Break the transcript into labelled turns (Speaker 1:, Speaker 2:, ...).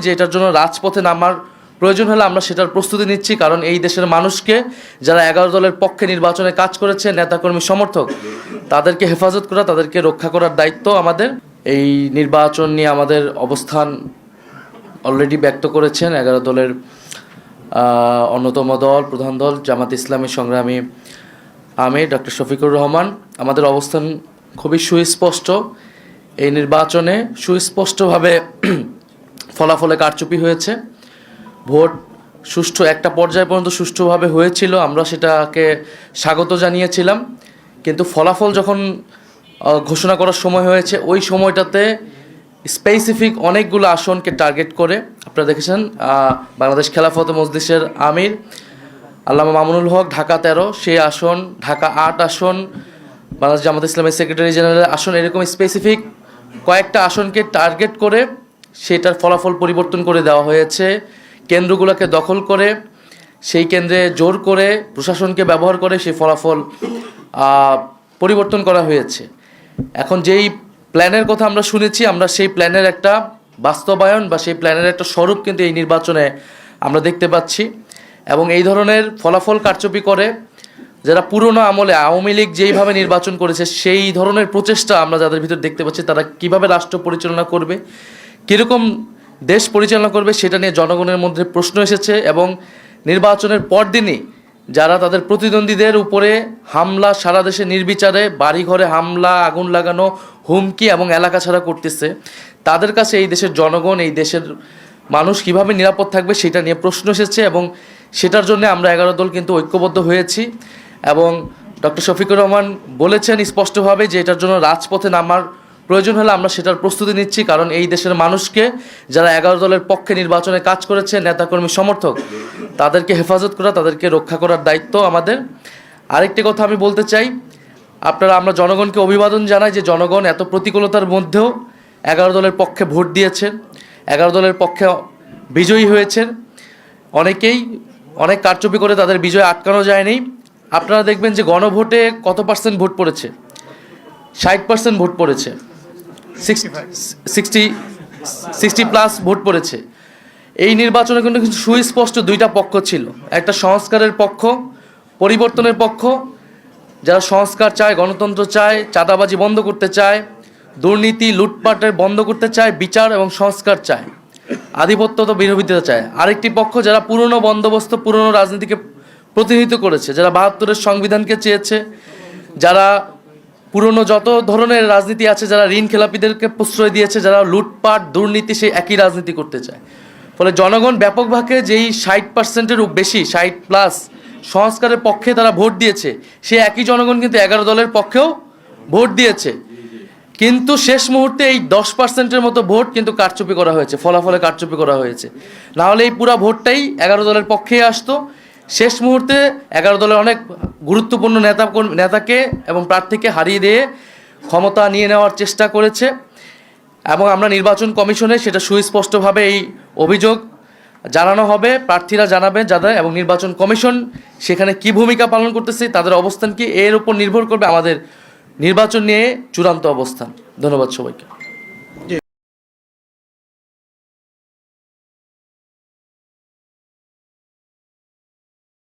Speaker 1: যে এটার জন্য রাজপথে নামার প্রয়োজন হলে আমরা সেটার প্রস্তুতি নিচ্ছি, কারণ এই দেশের মানুষকে যারা 11 দলের পক্ষে নির্বাচনে কাজ করেছে, নেতাকর্মী সমর্থক, তাদেরকে হেফাজত করা, তাদেরকে রক্ষা করার দায়িত্ব আমাদের। এই নির্বাচন নিয়ে আমাদের অবস্থান অলরেডি ব্যক্ত করেছেন 11 দলের অন্যতম দল, প্রধান দল জামাত ইসলামী সংগ্রামী আমির ডক্টর শফিকুর রহমান। আমাদের অবস্থান খুবই সুস্পষ্ট। এই নির্বাচনে সুস্পষ্টভাবে ফলাফলে কারচুপি হয়েছে। ভোট সুষ্ঠু একটা পর্যায় পর্যন্ত সুষ্ঠুভাবে হয়েছিল, আমরা সেটাকে স্বাগত জানিয়েছিলাম। কিন্তু ফলাফল যখন ঘোষণা করার সময় হয়েছে, ওই সময়টাতে স্পেসিফিক অনেকগুলো আসনকে টার্গেট করে, আপনারা দেখেছেন বাংলাদেশ খেলাফত মজলিসের আমির আল্লামা মামুনুল হক ঢাকা 13, সেই আসন, ঢাকা 8 আসন, বাংলাদেশ জামাত ইসলামের সেক্রেটারি জেনারেলের আসন, এরকম স্পেসিফিক কয়েকটা আসনকে টার্গেট করে সেটার ফলাফল পরিবর্তন করে দেওয়া হয়েছে। কেন্দ্রগুলোকে দখল করে, সেই কেন্দ্রে জোর করে, প্রশাসনকে ব্যবহার করে সেই ফলাফল পরিবর্তন করা হয়েছে। এখন যেই প্ল্যানের কথা আমরা শুনেছি, আমরা সেই প্ল্যানের একটা বাস্তবায়ন বা সেই প্ল্যানের একটা স্বরূপ কিন্তু এই নির্বাচনে আমরা দেখতে পাচ্ছি। এবং এই ধরনের ফলাফল কারচুপি করে যারা পুরনো আমলে আওয়ামী লীগ যেইভাবে নির্বাচন করেছে, সেই ধরনের প্রচেষ্টা আমরা যাদের ভিতর দেখতে পাচ্ছি, তারা কিভাবে রাষ্ট্র পরিচালনা করবে, কীরকম দেশ পরিচালনা করবে, সেটা নিয়ে জনগণের মধ্যে প্রশ্ন এসেছে। এবং নির্বাচনের পরদিনই যারা তাদের প্রতিদ্বন্দ্বীদের উপরে হামলা, সারা দেশে নির্বিচারে বাড়িঘরে হামলা, আগুন লাগানো, হুমকি এবং এলাকা ছাড়া করতেছে, তাদের কাছে এই দেশের জনগণ, এই দেশের মানুষ কিভাবে নিরাপদ থাকবে সেটা নিয়ে প্রশ্ন এসেছে। এবং সেটার জন্য আমরা 11 দল কিন্তু ঐক্যবদ্ধ হয়েছি। এবং ডক্টর শফিকুর রহমান বলেছেন স্পষ্টভাবে যে এটার জন্য রাজপথে নামার প্রয়োজন হলে আমরা সেটার প্রস্তুতি নিচ্ছি, কারণ এই দেশের মানুষকে যারা 11 দলের পক্ষে নির্বাচনে কাজ করেছে, নেতাকর্মী সমর্থক, তাদেরকে হেফাজত করা, তাদেরকে রক্ষা করার দায়িত্ব আমাদের। আরেকটি কথা আমি বলতে চাই, আমরা জনগণকে অভিবাদন জানাই যে জনগণ এত প্রতিকূলতার মধ্যেও 11 দলের পক্ষে ভোট দিয়েছেন, 11 দলের পক্ষে বিজয়ী হয়েছেন। অনেকেই অনেক কারচুপি করে তাদের বিজয় আটকানো যায়নি। আপনারা দেখবেন যে গণভোটে কত পার্সেন্ট ভোট পড়েছে, 60% ভোট পড়েছে, 60+ ভোট পড়েছে। এই নির্বাচনে কিন্তু সুস্পষ্ট দুইটা পক্ষ ছিল, একটা সংস্কারের পক্ষ, পরিবর্তনের পক্ষ, যারা সংস্কার চায়, গণতন্ত্র চায়, চাঁদাবাজি বন্ধ করতে চায়, দুর্নীতি লুটপাটের বন্ধ করতে চায়, বিচার এবং সংস্কার চায়, আধিপত্য তো বিরোধিতা চায়। আরেকটি পক্ষ যারা পুরনো বন্দোবস্ত, পুরনো রাজনীতিকে প্রতিনিধিত্ব করেছে, যারা 72-এর সংবিধানকে চেয়েছে, যারা পুরনো যত ধরনের রাজনীতি আছে, যারা ঋণ খেলাপিদেরকে প্রশ্রয় দিয়েছে, যারা লুটপাট দুর্নীতি, সেই একই রাজনীতি করতে চায়। ফলে জনগণ ব্যাপকভাবে যেই 60%-এর বেশি, 60+ সংস্কারের পক্ষে তারা ভোট দিয়েছে, সেই একই জনগণ কিন্তু 11 দলের পক্ষেও ভোট দিয়েছে। কিন্তু শেষ মুহূর্তে এই 10%-এর মতো ভোট কিন্তু কারচুপি করা হয়েছে, ফলাফলে কারচুপি করা হয়েছে। নাহলে এই পুরা ভোটটাই 11 দলের পক্ষেই আসতো। শেষ মুহূর্তে 11 দলের অনেক গুরুত্বপূর্ণ নেতাকে এবং প্রার্থীকে হারিয়ে দিয়ে ক্ষমতা নিয়ে নেওয়ার চেষ্টা করেছে। এবং আমরা নির্বাচন কমিশনে সেটা সুস্পষ্টভাবে এই অভিযোগ জানানো হবে, প্রার্থীরা জানাবে যাদের, এবং নির্বাচন কমিশন সেখানে কি ভূমিকা পালন করতেছে, তাদের অবস্থান কি, এর উপর নির্ভর করবে আমাদের নির্বাচন নিয়ে চূড়ান্ত অবস্থান। ধন্যবাদ সবাইকে।